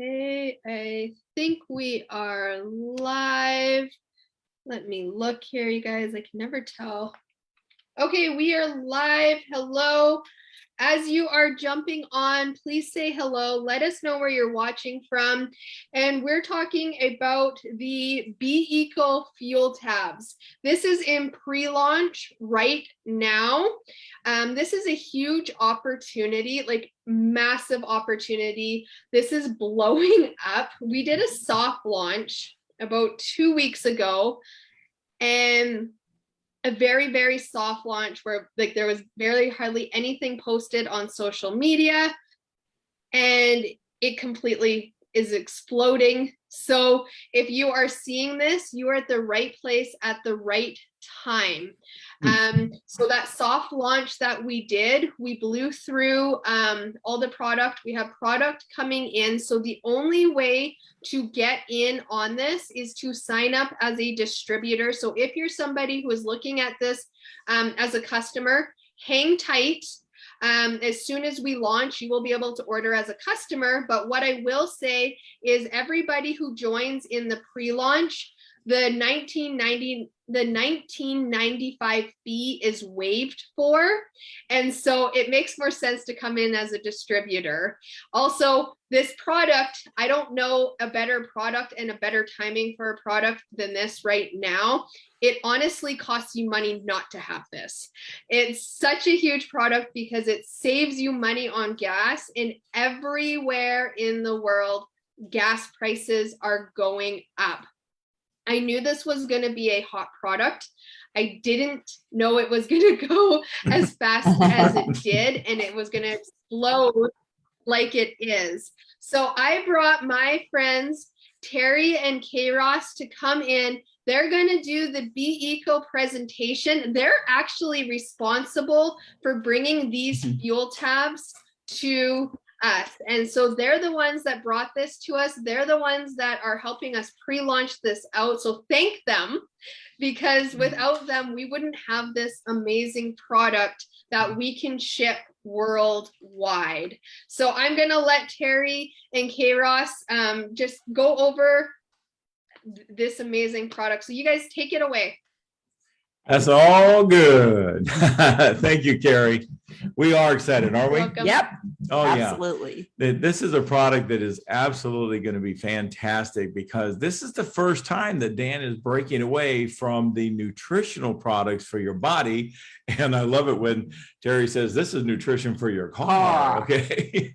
Okay, I think we are live. Let me look here, you guys. I can never tell. Okay, we are live. Hello. As you are jumping on, please say hello. Let us know where you're watching from. And we're talking about the Be Eco fuel tabs. This is in pre-launch right now. This is a huge opportunity, like massive opportunity. This is blowing up. We did a soft launch about 2 weeks ago, and a very, very soft launch where like there was very hardly anything posted on social media, and it completely is exploding. So if you are seeing this, you are at the right place at the right time. So that soft launch that we did, we blew through all the product. We have product coming in. So the only way to get in on this is to sign up as a distributor. So if you're somebody who is looking at this as a customer, hang tight. As soon as we launch, you will be able to order as a customer. But what I will say is everybody who joins in the pre-launch, the $19.95 fee is waived for. And so it makes more sense to come in as a distributor. Also, this product, I don't know a better product and a better timing for a product than this right now. It honestly costs you money not to have this. It's such a huge product because it saves you money on gas, and everywhere in the world, gas prices are going up. I knew this was going to be a hot product. I didn't know it was going to go as fast as it did, and it was going to explode like it is. So I brought my friends, Terry and Kairos, to come in. They're going to do the Be Eco presentation. They're actually responsible for bringing these fuel tabs to us. And so they're the ones that brought this to us. They're the ones that are helping us pre-launch this out. So thank them, because without them, we wouldn't have this amazing product that we can ship worldwide. So I'm going to let Terry and Kairos just go over this amazing product. So you guys take it away. That's all good. Thank you, Carrie. We are excited, aren't we? Welcome. Yep. Oh, absolutely. Yeah. This is a product that is absolutely going to be fantastic, because this is the first time that Dan is breaking away from the nutritional products for your body. And I love it when Terry says this is nutrition for your car. Okay.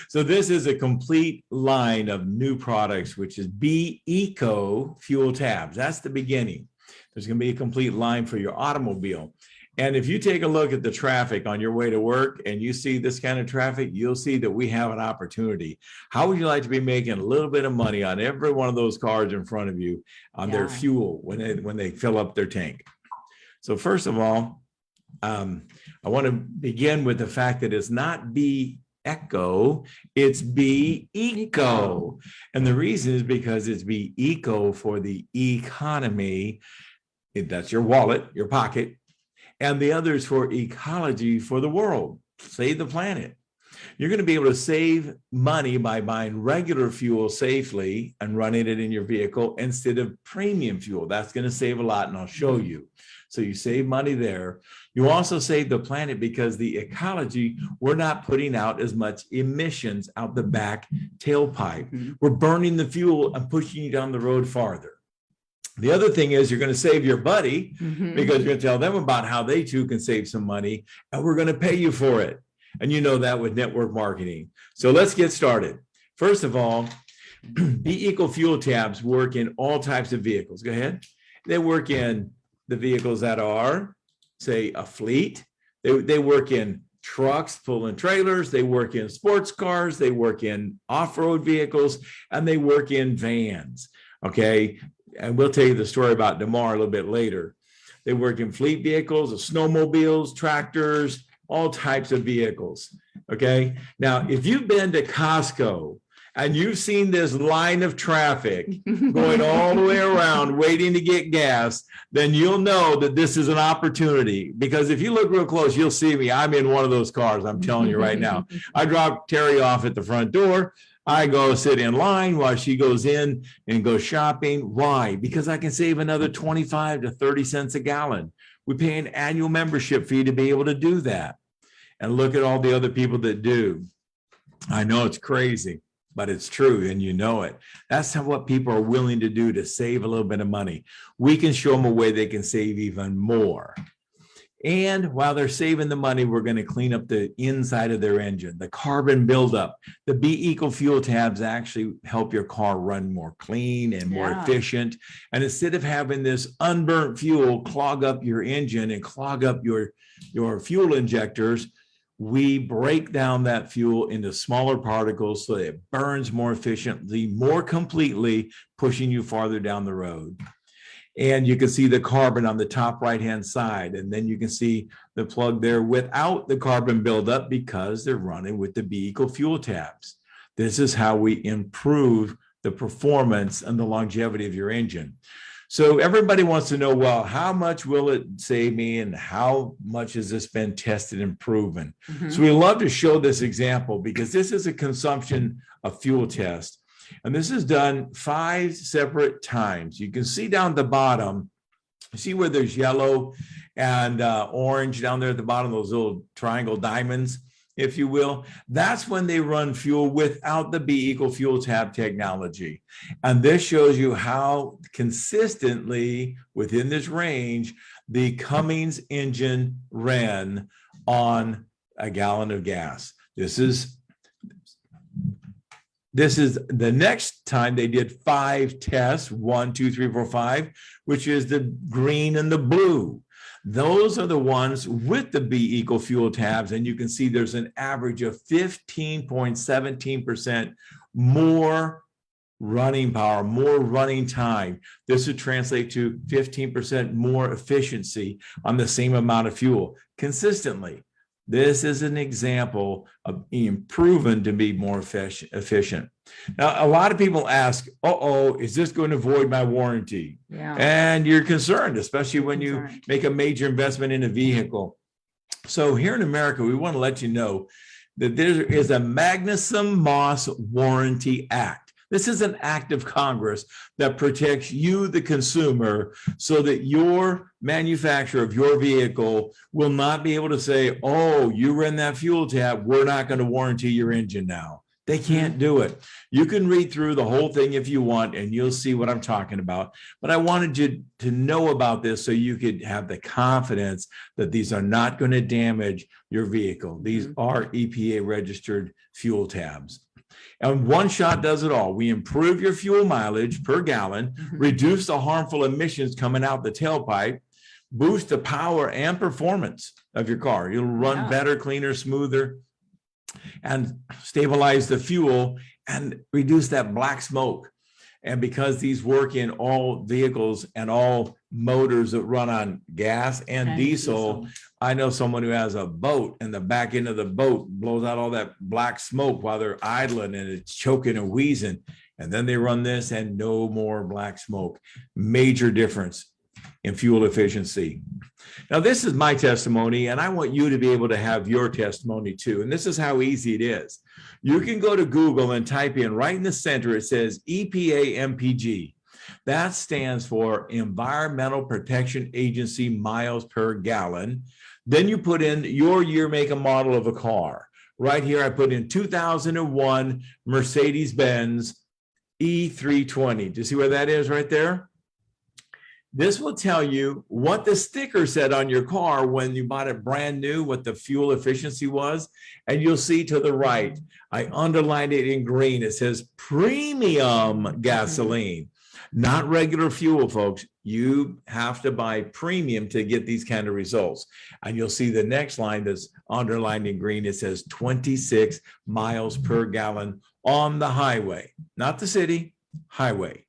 So this is a complete line of new products, which is Be Eco fuel tabs. That's the beginning. There's going to be a complete line for your automobile. And if you take a look at the traffic on your way to work and you see this kind of traffic, you'll see that we have an opportunity. How would you like to be making a little bit of money on every one of those cars in front of you on their fuel when they fill up their tank? So first of all, I want to begin with the fact that it's not Be Eco, it's Be Eco. And the reason is because it's Be Eco for the economy. That's your wallet, your pocket. And the other is for ecology, for the world, save the planet. You're going to be able to save money by buying regular fuel safely and running it in your vehicle instead of premium fuel. That's going to save a lot, and I'll show you. So you save money there. You also save the planet because the ecology, we're not putting out as much emissions out the back tailpipe. We're burning the fuel and pushing you down the road farther. The other thing is you're going to save your buddy because you're going to tell them about how they too can save some money, and we're going to pay you for it. And you know that with network marketing. So let's get started. First of all, Be Eco fuel tabs work in all types of vehicles. Go ahead. They work in the vehicles that are, say, a fleet. They work in trucks, pulling trailers. They work in sports cars. They work in off-road vehicles, and they work in vans. Okay. And we'll tell you the story about Damar a little bit later. They work in fleet vehicles, snowmobiles, tractors, all types of vehicles. Okay. Now, if you've been to Costco and you've seen this line of traffic going all the way around waiting to get gas, then you'll know that this is an opportunity. Because if you look real close, you'll see me. I'm in one of those cars. I'm telling you right now. I dropped Terry off at the front door. I go sit in line while she goes in and goes shopping. Why? Because I can save another 25 to 30 cents a gallon. We pay an annual membership fee to be able to do that. And look at all the other people that do. I know it's crazy, but it's true, and you know it. That's what people are willing to do to save a little bit of money. We can show them a way they can save even more. And while they're saving the money, we're going to clean up the inside of their engine, the carbon buildup. The Be Eco fuel tabs actually help your car run more clean and more efficient. And instead of having this unburnt fuel clog up your engine and clog up your fuel injectors, we break down that fuel into smaller particles so that it burns more efficiently, more completely, pushing you farther down the road. And you can see the carbon on the top right-hand side. And then you can see the plug there without the carbon buildup because they're running with the Be Eco fuel tabs. This is how we improve the performance and the longevity of your engine. So everybody wants to know, well, how much will it save me and how much has this been tested and proven? So we love to show this example because this is a consumption of fuel test. And this is done 5 separate times. You can see down the bottom, see where there's yellow and orange down there at the bottom, those little triangle diamonds, if you will. That's when they run fuel without the Be Eco fuel tab technology. And this shows you how consistently within this range, the Cummins engine ran on a gallon of gas. This is the next time they did 5 tests, 1, 2, 3, 4, 5, which is the green and the blue. Those are the ones with the Be Eco fuel tabs. And you can see there's an average of 15.17% more running power, more running time. This would translate to 15% more efficiency on the same amount of fuel consistently. This is an example of being proven to be more efficient. Now, a lot of people ask, is this going to void my warranty? Yeah. And you're concerned, especially when you make a major investment in a vehicle. So here in America, we want to let you know that there is a Magnuson-Moss Warranty Act. This is an act of Congress that protects you, the consumer, so that your manufacturer of your vehicle will not be able to say, oh, you ran that fuel tab, we're not going to warranty your engine now. They can't do it. You can read through the whole thing if you want, and you'll see what I'm talking about. But I wanted you to know about this so you could have the confidence that these are not going to damage your vehicle. These are EPA registered fuel tabs. And one shot does it all. We improve your fuel mileage per gallon, reduce the harmful emissions coming out the tailpipe, boost the power and performance of your car. You'll run better, cleaner, smoother, and stabilize the fuel and reduce that black smoke. And because these work in all vehicles and all motors that run on gas and diesel, I know someone who has a boat and the back end of the boat blows out all that black smoke while they're idling and it's choking and wheezing. And then they run this and no more black smoke. Major difference in fuel efficiency. Now, this is my testimony, and I want you to be able to have your testimony too. And this is how easy it is. You can go to Google and type in right in the center, it says EPA MPG. That stands for Environmental Protection Agency miles per gallon. Then you put in your year, make, and model of a car. Right here, I put in 2001 Mercedes-Benz E320. Do you see where that is right there? This will tell you what the sticker said on your car when you bought it brand new, what the fuel efficiency was. And you'll see to the right, I underlined it in green. It says premium gasoline, not regular fuel, folks. You have to buy premium to get these kind of results. And you'll see the next line that's underlined in green. It says 26 miles per gallon on the highway, not the city, highway.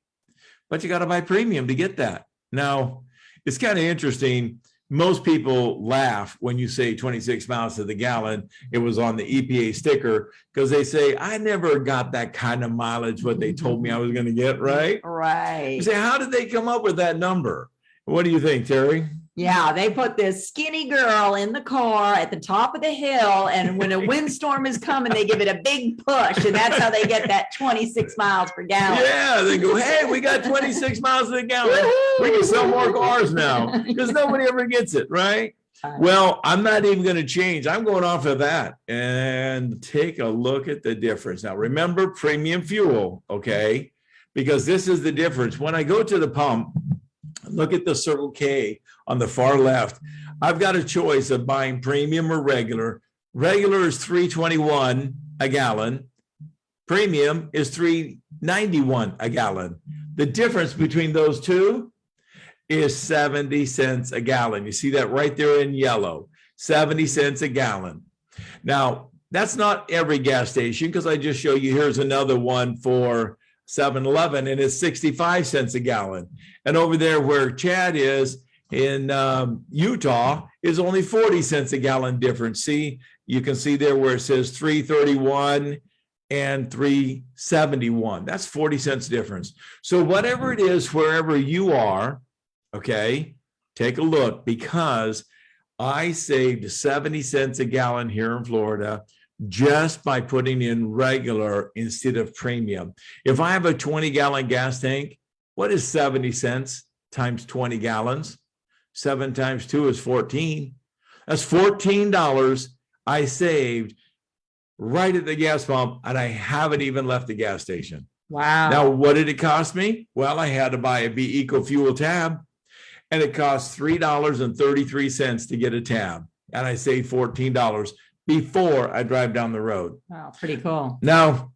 But you got to buy premium to get that. Now, it's kind of interesting. Most people laugh when you say 26 miles to the gallon. It was on the EPA sticker because they say, I never got that kind of mileage, what they told me I was going to get, right? Right. You say, how did they come up with that number? What do you think, Terry? Yeah, they put this skinny girl in the car at the top of the hill, and when a windstorm is coming, they give it a big push, and that's how they get that 26 miles per gallon. Yeah, they go, hey, we got 26 miles a gallon. We can sell more cars now because nobody ever gets it, right? Well, I'm not even going to change. I'm going off of that and take a look at the difference. Now, remember premium fuel, okay? Because this is the difference. When I go to the pump, look at the Circle K on the far left. I've got a choice of buying premium or regular. Regular is $3.21 a gallon. Premium is $3.91 a gallon. The difference between those two is 70 cents a gallon. You see that right there in yellow, 70 cents a gallon. Now, that's not every gas station because I just show you, here's another one for 7-Eleven, and it's 65 cents a gallon. And over there where Chad is in Utah is only 40 cents a gallon difference. See, you can see there where it says 331 and 371. That's 40 cents difference. So whatever it is, wherever you are, okay, take a look, because I saved 70 cents a gallon here in Florida just by putting in regular instead of premium. If I have a 20-gallon gas tank, what is 70 cents times 20 gallons? 7 times 2 is 14. That's $14 I saved right at the gas pump, and I haven't even left the gas station. Wow. Now, what did it cost me? Well, I had to buy a Be Eco Fuel tab, and it cost $3.33 to get a tab. And I saved $14 before I drive down the road. Wow, pretty cool. Now,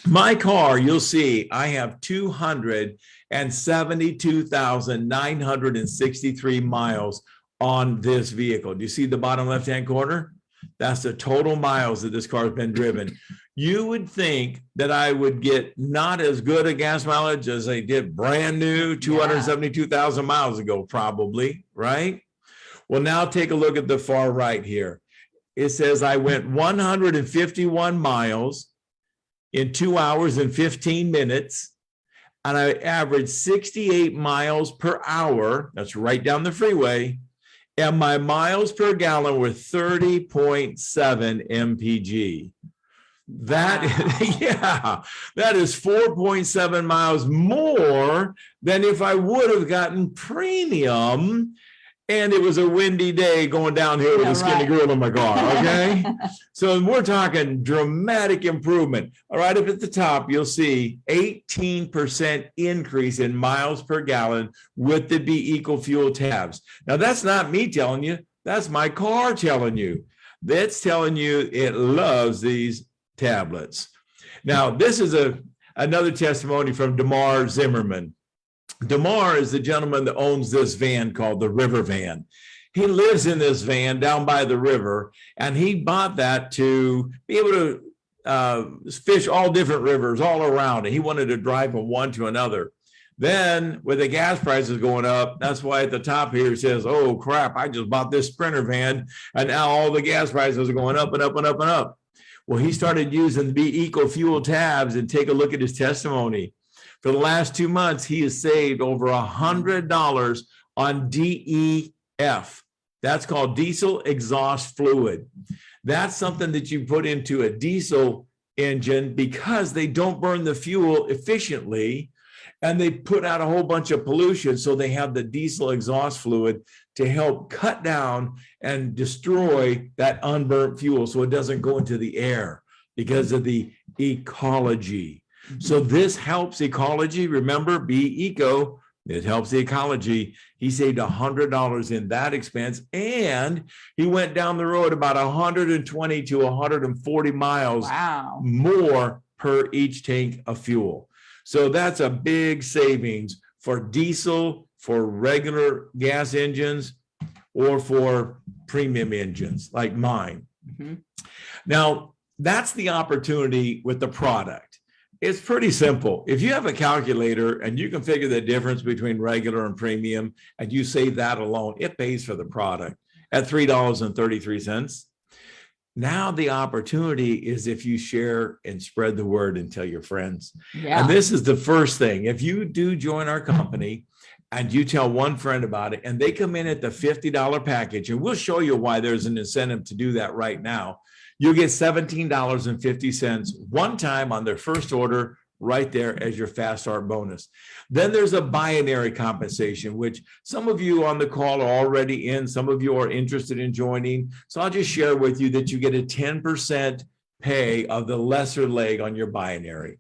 my car, you'll see, I have 272,963 miles on this vehicle. Do you see the bottom left-hand corner? That's the total miles that this car has been driven. You would think that I would get not as good a gas mileage as I did brand new 272,000 miles ago, probably, right? Well, now take a look at the far right here. It says I went 151 miles in 2 hours and 15 minutes, and I averaged 68 miles per hour. That's right down the freeway. And my miles per gallon were 30.7 mpg. That, yeah, that is 4.7 miles more than if I would have gotten premium and it was a windy day going down here with a skinny girl in my car, okay? So we're talking dramatic improvement. All right, up at the top, you'll see 18% increase in miles per gallon with the Be Eco Fuel tabs. Now, that's not me telling you. That's my car telling you. That's telling you it loves these tablets. Now, this is another testimony from Damar Zimmerman. Damar is the gentleman that owns this van called the River Van. He lives in this van down by the river, and he bought that to be able to fish all different rivers all around, and he wanted to drive from one to another. Then with the gas prices going up, that's why at the top here it says, oh crap, I just bought this Sprinter van, and now all the gas prices are going up and up and up and up. Well, he started using the Be Eco Fuel tabs, and take a look at his testimony. For the last 2 months, he has saved over $100 on DEF. That's called diesel exhaust fluid. That's something that you put into a diesel engine because they don't burn the fuel efficiently, and they put out a whole bunch of pollution. So they have the diesel exhaust fluid to help cut down and destroy that unburnt fuel so it doesn't go into the air because of the ecology. So this helps ecology. Remember, Be Eco, it helps the ecology. He saved $100 in that expense, and he went down the road about 120 to 140 miles more per each tank of fuel. So that's a big savings for diesel, for regular gas engines, or for premium engines like mine. Now, that's the opportunity with the product. It's pretty simple. If you have a calculator and you can figure the difference between regular and premium, and you save that alone, it pays for the product at $3.33. Now the opportunity is if you share and spread the word and tell your friends. And this is the first thing. If you do join our company and you tell one friend about it, and they come in at the $50 package, and we'll show you why there's an incentive to do that right now. You'll get $17.50 one time on their first order right there as your fast start bonus. Then there's a binary compensation, which some of you on the call are already in, some of you are interested in joining. So I'll just share with you that you get a 10% pay of the lesser leg on your binary.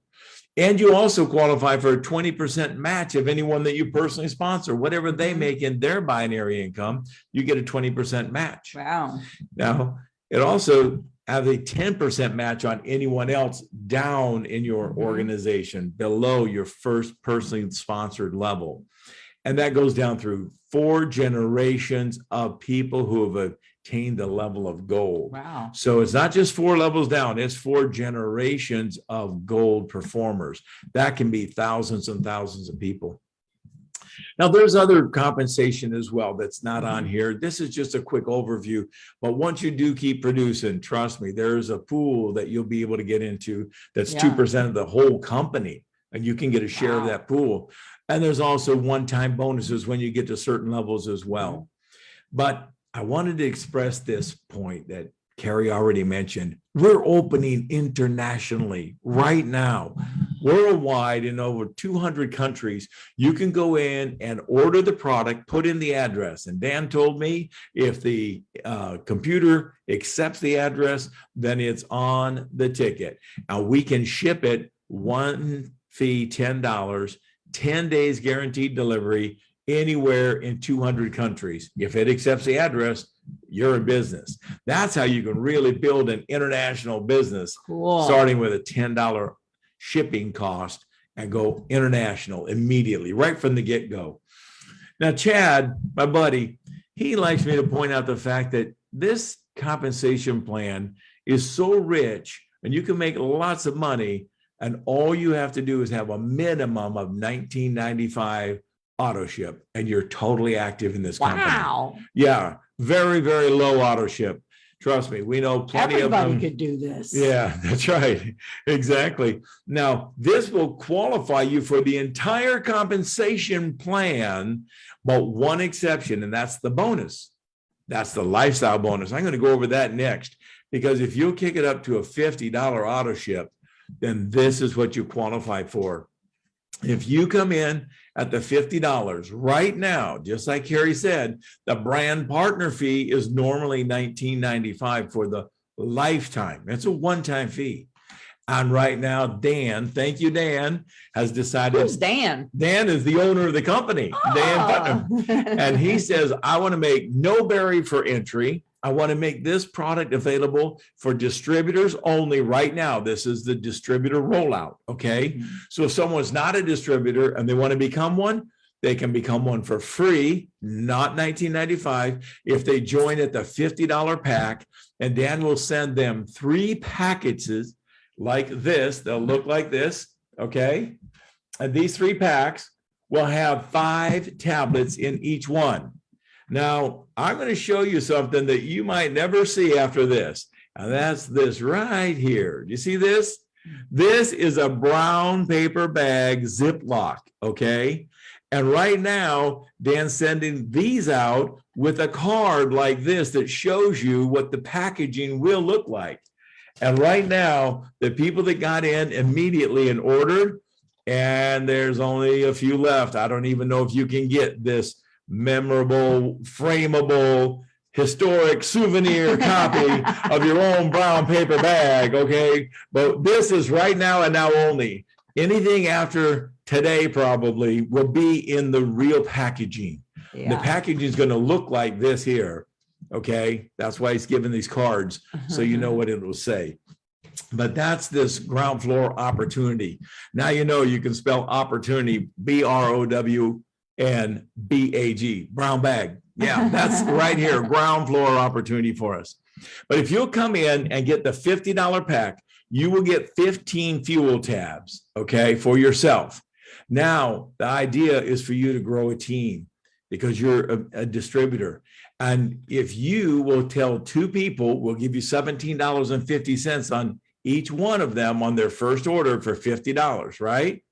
And you also qualify for a 20% match of anyone that you personally sponsor. Whatever they make in their binary income, you get a 20% match. Wow. Now, it also has a 10% match on anyone else down in your organization below your first personally sponsored level. And that goes down through 4 generations of people who have attained the level of gold. Wow. So it's not just 4 levels down, it's 4 generations of gold performers. That can be thousands and thousands of people. Now, there's other compensation as well that's not on here. This is just a quick overview, but once you do keep producing, trust me, there's a pool that you'll be able to get into that's 2% of the whole company, and you can get a share of that pool. And there's also one-time bonuses when you get to certain levels as well. But I wanted to express this point that Carrie already mentioned. We're opening internationally right now, worldwide in over 200 countries. You can go in and order the product, put in the address. And Dan told me if the computer accepts the address, then it's on the ticket. Now we can ship it, one fee, $10, 10 days guaranteed delivery anywhere in 200 countries. If it accepts the address, you're in business. That's how you can really build an international business, starting with a $10 shipping cost and go international immediately, right from the get-go. Now, Chad, my buddy, he likes me to point out the fact that this compensation plan is so rich and you can make lots of money, and all you have to do is have a minimum of $19.95 auto ship, and you're totally active in this company. Wow. Yeah, very, very low auto ship. Trust me, we know plenty of them. Everybody could do this. Yeah, that's right. Exactly. Now, this will qualify you for the entire compensation plan, but one exception, and that's the bonus. That's the lifestyle bonus. I'm going to go over that next, because if you'll kick it up to a $50 auto ship, then this is what you qualify for. If you come in at the $50 right now, just like Carrie said, the brand partner fee is normally $19.95 for the lifetime. It's a one-time fee. And right now, Dan, thank you, Dan, has decided. Who's Dan? Dan is the owner of the company, Dan Putnam. And he says, I want to make no barrier for entry. I want to make this product available for distributors only right now. This is the distributor rollout, okay? So if someone's not a distributor and they want to become one, they can become one for free, not $19.95, if they join at the $50 pack, and Dan will send them 3 packages like this. They'll look like this, okay? And these 3 packs will have 5 tablets in each one. Now, I'm going to show you something that you might never see after this. And that's this right here. Do you see this? This is a brown paper bag Ziploc, okay? And right now, Dan's sending these out with a card like this that shows you what the packaging will look like. And right now, the people that got in immediately and ordered, and there's only a few left. I don't even know if you can get this memorable, frameable, historic souvenir copy of your own brown paper bag, okay? But this is right now and now only. Anything after today probably will be in the real packaging. Yeah. The packaging is going to look like this here, okay? That's why he's giving these cards, so you know what it will say. But that's this ground floor opportunity. Now you know you can spell opportunity, BROWNBAG, brown bag. Yeah, that's right here, ground floor opportunity for us. But if you'll come in and get the $50 pack, you will get 15 fuel tabs, okay, for yourself. Now, the idea is for you to grow a team because you're a distributor. And if you will tell 2 people, we'll give you $17.50 on each one of them on their first order for $50, right?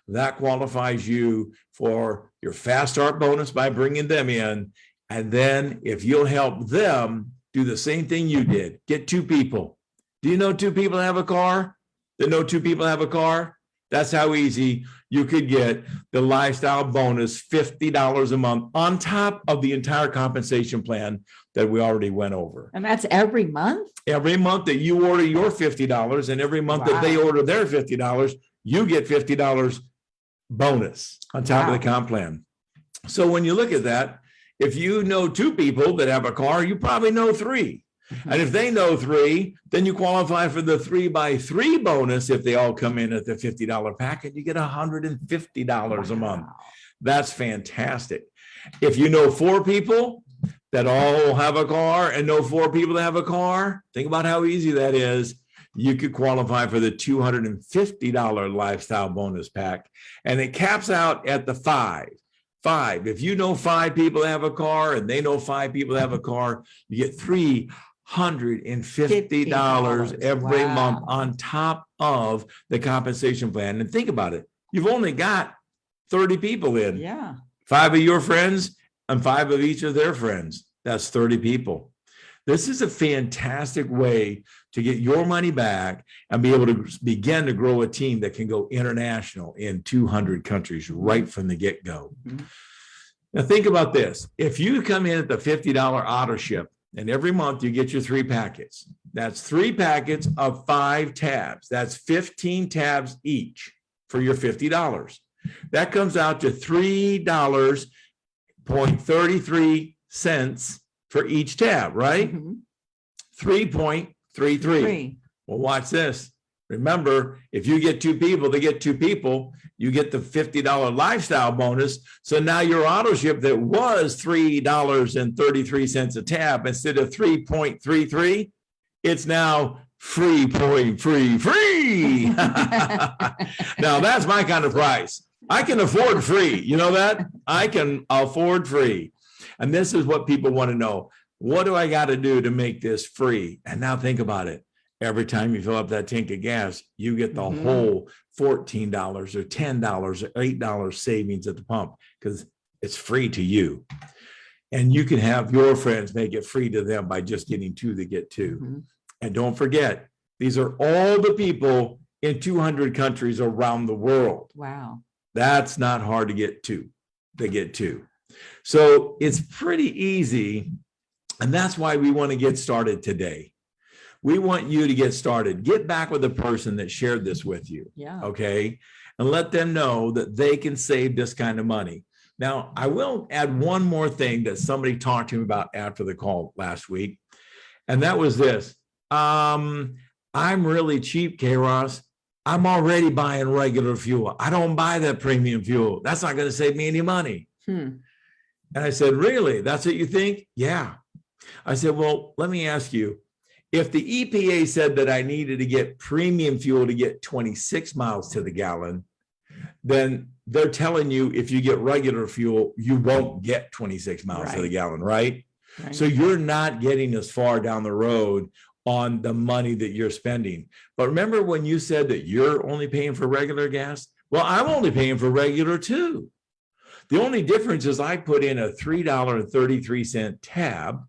That qualifies you for your fast start bonus by bringing them in. And then if you'll help them do the same thing you did, get 2 people. Do you know 2 people have a car? That know 2 people have a car? That's how easy you could get the lifestyle bonus, $50 a month on top of the entire compensation plan that we already went over. And that's every month? Every month that you order your $50 and every month that they order their $50, you get $50 bonus on top of the comp plan. So when you look at that, if you know 2 people that have a car, you probably know 3. And if they know 3, then you qualify for the 3x3 bonus. If they all come in at the $50 packet, you get $150 a month. That's fantastic. If you know 4 people that all have a car and know 4 people that have a car, think about how easy that is. You could qualify for the $250 lifestyle bonus pack, and it caps out at the 5. If you know 5 people that have a car and they know 5 people that have a car, you get $350 every month on top of the compensation plan. And think about it. You've only got 30 people in. Yeah. 5 of your friends and 5 of each of their friends. That's 30 people. This is a fantastic way to get your money back and be able to begin to grow a team that can go international in 200 countries right from the get-go. Now think about this. If you come in at the $50 auto ship, and every month you get your 3 packets. That's 3 packets of 5 tabs. That's 15 tabs each for your $50. That comes out to $3.33 for each tab, right? 3.33. Well, watch this. Remember, if you get 2 people, they get 2 people, you get the $50 lifestyle bonus. So now your auto ship that was $3.33 a tab, instead of 3.33, it's now free. Now that's my kind of price. I can afford free. You know that? I can afford free. And this is what people want to know. What do I got to do to make this free? And now think about it. Every time you fill up that tank of gas, you get the whole $14 or $10 or $8 savings at the pump because it's free to you. And you can have your friends make it free to them by just getting 2 to get 2. And don't forget, these are all the people in 200 countries around the world. Wow. That's not hard to get 2. They get 2. So it's pretty easy. And that's why we want to get started today. We want you to get started. Get back with the person that shared this with you. Yeah. Okay. And let them know that they can save this kind of money. Now, I will add one more thing that somebody talked to me about after the call last week. And that was this. I'm really cheap, K-Ross. I'm already buying regular fuel. I don't buy that premium fuel. That's not going to save me any money. And I said, really? That's what you think? Yeah. I said, well, let me ask you. If the EPA said that I needed to get premium fuel to get 26 miles to the gallon, then they're telling you if you get regular fuel, you won't get 26 miles to the gallon, right? So you're not getting as far down the road on the money that you're spending. But remember when you said that you're only paying for regular gas? Well, I'm only paying for regular too. The only difference is I put in a $3.33 tab,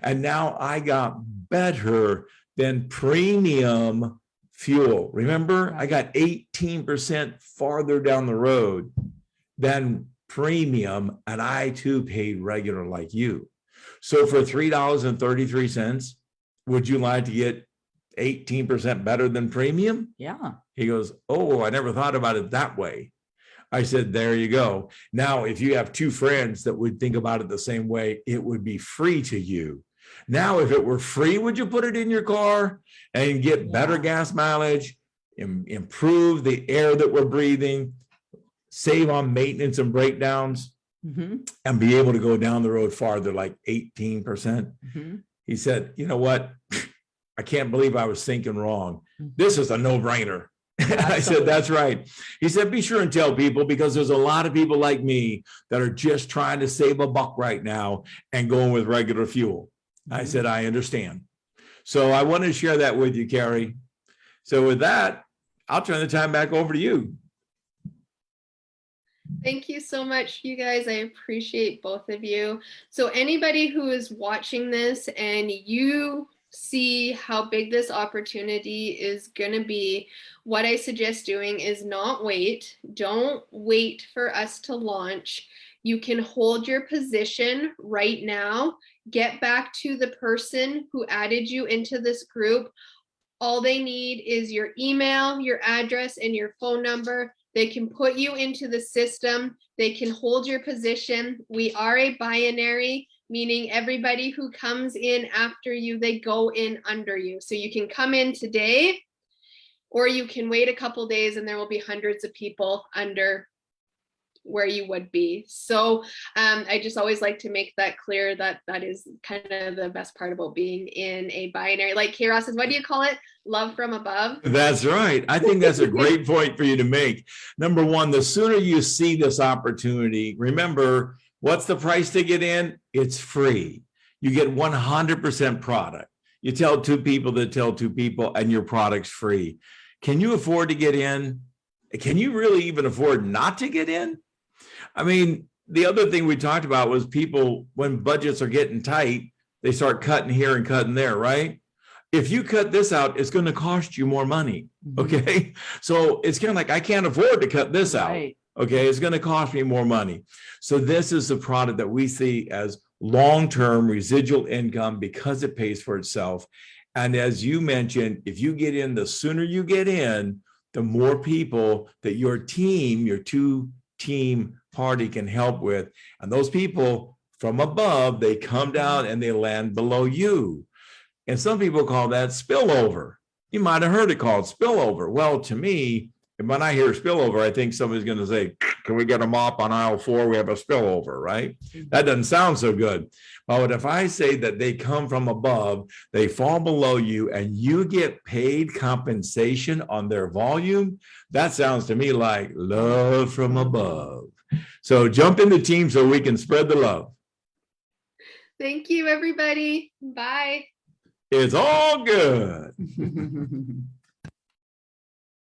and now I got better than premium fuel. Remember, I got 18% farther down the road than premium, and I too paid regular like you. So for $3.33, would you like to get 18% better than premium? Yeah. He goes, oh, I never thought about it that way. I said, there you go. Now, if you have 2 friends that would think about it the same way, it would be free to you. Now, if it were free, would you put it in your car and get better gas mileage, improve the air that we're breathing, save on maintenance and breakdowns, and be able to go down the road farther, like 18%? He said, you know what? I can't believe I was thinking wrong. This is a no-brainer. I said, that's right. He said, be sure and tell people, because there's a lot of people like me that are just trying to save a buck right now and going with regular fuel. I said, I understand. So I wanted to share that with you, Carrie. So with that, I'll turn the time back over to you. Thank you so much, you guys. I appreciate both of you. So anybody who is watching this and you see how big this opportunity is going to be, what I suggest doing is not wait. Don't wait for us to launch. You can hold your position right now. Get back to the person who added you into this group. All they need is your email, your address, and your phone number. They can put you into the system. They can hold your position. We are a binary, meaning everybody who comes in after you, they go in under you. So you can come in today, or you can wait a couple days and there will be hundreds of people under where you would be. So I just always like to make that clear, that that is kind of the best part about being in a binary. Like Kara says, what do you call it? Love from above. That's right. I think that's a great point for you to make. Number one, the sooner you see this opportunity, remember, what's the price to get in? It's free. You get 100% product. You tell two people that tell two people, and your product's free. Can you afford to get in? Can you really even afford not to get in? I mean, the other thing we talked about was people, when budgets are getting tight, they start cutting here and cutting there, right? If you cut this out, it's going to cost you more money. Okay. So it's kind of like, I can't afford to cut this out. Right. Okay. It's going to cost me more money. So this is the product that we see as long-term residual income because it pays for itself. And as you mentioned, if you get in, the sooner you get in, the more people that your team, your two-team party can help with. And those people from above, they come down and they land below you. And some people call that spillover. You might have heard it called spillover. Well, to me, when I hear spillover, I think somebody's going to say, can we get a mop on aisle 4? We have a spillover, right? That doesn't sound so good. But if I say that they come from above, they fall below you, and you get paid compensation on their volume, that sounds to me like love from above. So jump in the team so we can spread the love. Thank you, everybody. Bye. It's all good.